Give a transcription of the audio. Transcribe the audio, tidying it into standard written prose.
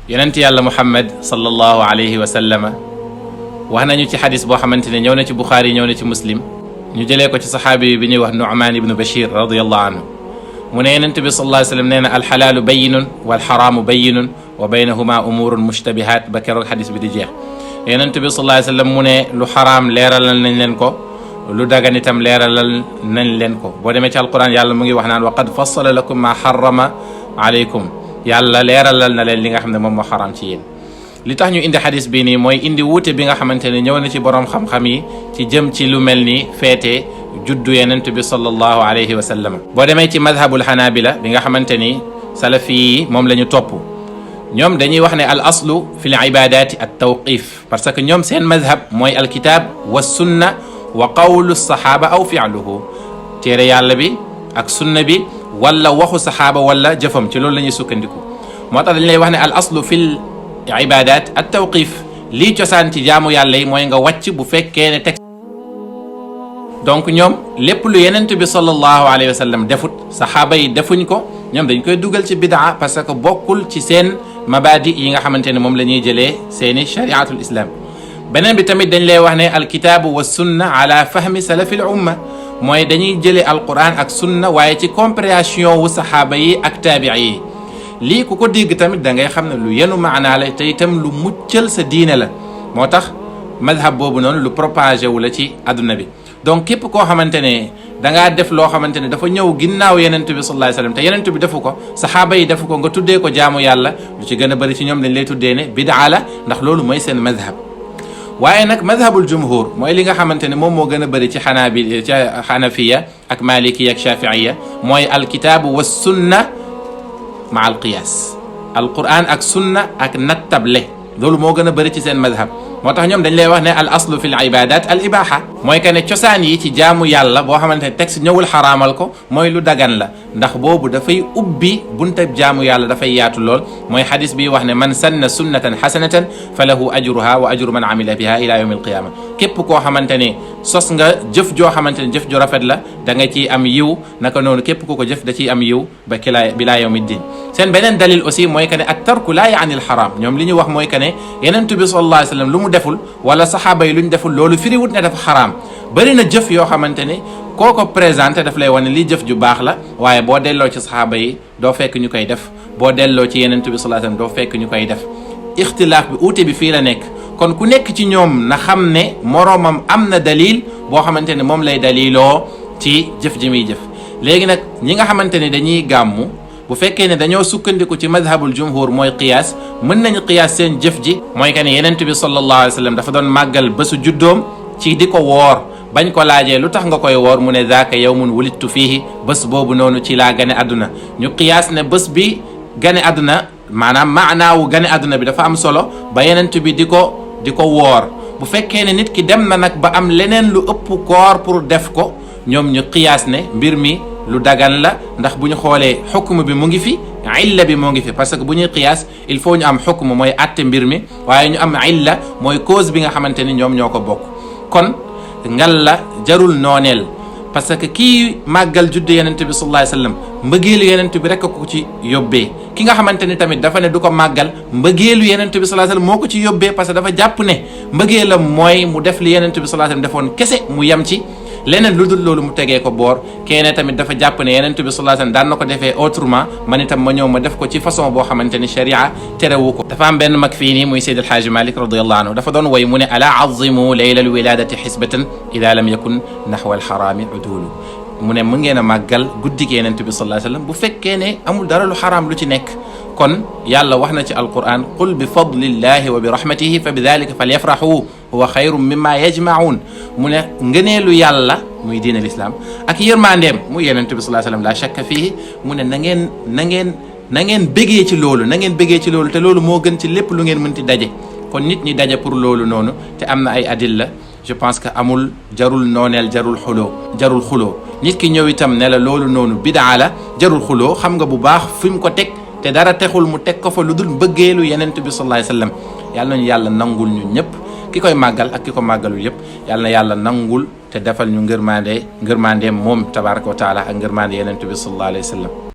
yonent yàlla Muhammad sallallahu alayhi wa sallama wax nañu ci xadis boo xamante ne ñëw na ci Buxaari ñëw na ci Muslim ñu jëlee ko ci saxaabi bi ñuy wax Nu'man ibnu Bashir radiyallahu anhu mu ne yonent bi sallallahu alayhi wa sallam nee na alxalaalu bayinun walxaraamu bayinun wa baynahuma umurun mushtabihat ba keroog xadis bi di jeex. yonent bi sallallahu alayhi wa sallam mu ne lu xaraam leeralal nañ leen ko lu dagan itam leeralal nañ leen ko. boo demee ci alquran yàlla mu ngi wax naan wa qad fassala lakum ma xarama alaykum yàlla leeralal na leen li nga xam ne moom moo xaraam ci yéen. li tax ñu indi xadis bii nii mooy indi wuute bi nga xamante ne ñëw na ci borom xam-xam yi ci jëm ci lu mel ni feete juddu yonent bi sallallahu alayhi wa sallam. boo demee ci madhabul hanabila bi nga xamante ni salafi yi moom la ñu topp ñoom dañuy wax ne al aslu fi l ibadati at tawqif parce que ñoom seen madhab mooy alkitab wa sunna wa qawlu saxaaba aw fi'luhu téere yàlla bi ak sunna bi wala waxu saxaaba wala jëfam ci loolu la ñuy sukkandiku. moo tax dañ lay wax ne al aslu fil ibadat at tawqif lii cosaan ci jaamu yàlla yi mooy nga wàcc bu fekkee ne teg. donc ñoom lépp lu yenent bi sallallahu alayhi wa sallam defut saxaaba yi defuñ ko ñoom dañ koy dugal ci bidaa parce que bokkul ci seen mabadi yi nga xamante ne moom la ñuy jëlee seeni shariatul islam. beneen bi tamit dañ lay wax ne alkitaabu wa sunna ala fahmi salafil umma mooy dañuy jëlee alquran ak sunna waaye ci compréhension wu saxaaba yi ak taabii yi. lii ku ko dégg tamit da ngay xam ne lu yenu maanaa la te itam lu muccal sa diine la moo tax madhab boobu noonu lu propagé wu la ci adduna bi. donc képp koo xamante ne dangaa def loo xamante ne dafa ñëw ginnaaw yenent bi sallallahu alayhi wasallam te yenent bi defu ko saxaaba yi defu ko nga tuddee ko jaamu yàlla lu ci gën a bëri ci ñoom dañ lay tuddee ne bidaa la ndax loolu mooy seen madhab. waaye nag madhabul jumhur mooy li nga xamante ne moom moo gën a bëri ci xanafiya ak malikiya ak shafiiya mooy alkitaabu wa sunna ma al qiyaas alquran ak sunna ak nattable loolu moo gën a bëri ci seen madhab. moo tax ñoom dañ lay wax ne al aslu fi l ibadat al ibaha mooy que ne cosaan yi ci jaamu yàlla boo xamante ne texte ñëwul xaraamal ko mooy lu dagan la ndax boobu dafay ubbi buntab jaamu yàlla dafay yaatu lool mooy xadis bi wax ne man sanna sunnatan xasanatan fa lahu ajruha wa ajru man amila biha ila yawmi alqiyama képp koo xamante ne sos nga jëf joo xamante ne jëf ju rafet la da nga ciy am yiw naka noonu képp ku ko jëf da ciy am yiw ba bilaa yawmi ddin. seen beneen dalil aussi mooy que ne at tarku laa yaani al xaraam ñoom li ñu wax mooy que ne yenent bi sallallahu alayhi wa sallam lu mu deful wala saxaaba yi lu ñu deful loolu firiwut ne dafa xaraam. bëri na jëf yoo xamante ne koo ko présenté daf lay wane lii jëf ju baax la waaye boo delloo ci saxaaba yi doo fekk ñu koy def boo delloo ci yenent bi sallallahu alayhi wa sallam doo fekk ñu koy def. ixtilaaf bi uute bi fii la nekk kon ku nekk ci ñoom na xam ne moroomam am na dalil boo xamante ne moom lay daliloo ci jëf ji muy jëf. léegi nag ñi nga xamante ne dañuy gàmmu bu fekkee ne dañoo sukkandiku ci madhabul jumhur mooy qiyaas mën nañu qiyaas seen jëf ji mooy que ne yenent bi sallallahu alayhi wa sallam dafa doon màggal bésu juddoom ci di ko woor bañ ko laajee lu tax nga koy woor mu ne zaaka yawmun wulidtu fiihi bés boobu noonu ci laa gane àdduna ñu qiyaas ne bés bi gane àdduna maanaam maanaawu gane àdduna bi dafa am solo ba yenent bi di ko woor. bu fekkee ne nit ki dem na nag ba am leneen lu ëpp koor pour def ko ñoom ñu qiyaas ne mbir mi lu dagan la ndax bu ñu xoolee xukm bi mu ngi fi illa bi moo ngi fi parce que bu ñuy qiyaas il faut ñu am xukm mooy atte mbir mi waaye ñu am illa mooy cause bi nga xamante ni ñoom ñoo ko bokk. kon ngal la jarul nooneel parce que kii màggal juddu yenent bi sallallahu alayhi wasallam mbëggeelu yenent bi rek ko ci yóbbee ki nga xamante ni tamit dafa ne du ko màggal mbëggeelu yenent bi sallallahu alayhi wasallam moo ko ci yóbbee parce que dafa jàpp ne mbëggeelam mooy mu def li yenent bi sallallahu alayhi wasallam defoon kese mu yem ci leneen lu dul loolu mu tegee ko boor. keneen tamit dafa jàpp ne yenent bi sallallahu alayhi wasallam daan na ko defee autrement man itam ma ñëw ma def ko ci façon boo xamante ni sharia terewu ko. dafa am benn mag fii nii muy Seydi El Hadji Malick radiyallahu anhu dafa doon woy mu ne ala azimu layla al wiladati xisbatan ida lam yakun naxwa al xaraami udulu mu ne mu ngeen a màggal guddig yenent bi sallallahu alayhi wasallam bu fekkee ne amul dara lu xaraam lu ci nekk. kon yàlla wax na ci alquran qul bi fadlillahi wa bi rahmatihi fa bi dalika falyafrahu huwa xayrun mimma yajmaun mu ne ngëneelu yàlla muy diin al islam ak yërmandeem muy yenent bi sallallahu alayhi wasallam la shakka fihi mu ne na ngeen bégee ci loolu na ngeen bégee ci loolu te loolu moo gën ci lépp lu ngeen mënti daje. kon nit ñi daje pour loolu noonu te am na ay adilla je pense que amul jarul nooneel jarul xuloo nit ki ñëw itam ne la loolu noonu bidaa la jarul xuloo xam nga bu baax fi mu ko teg te dara texul mu teg ko fa lu dul mbëggeelu yenent bi sallallahu alayhi wasallam. yàlla nañu yàlla nangul ñu ñëpp ki koy màggal ak ki ko màggalul yëpp yàlla na yàlla nangul te defal ñu ngërmandeem moom tabaraka wa taala ak ngërmande yenent bi sallallahu alayhi wasallam.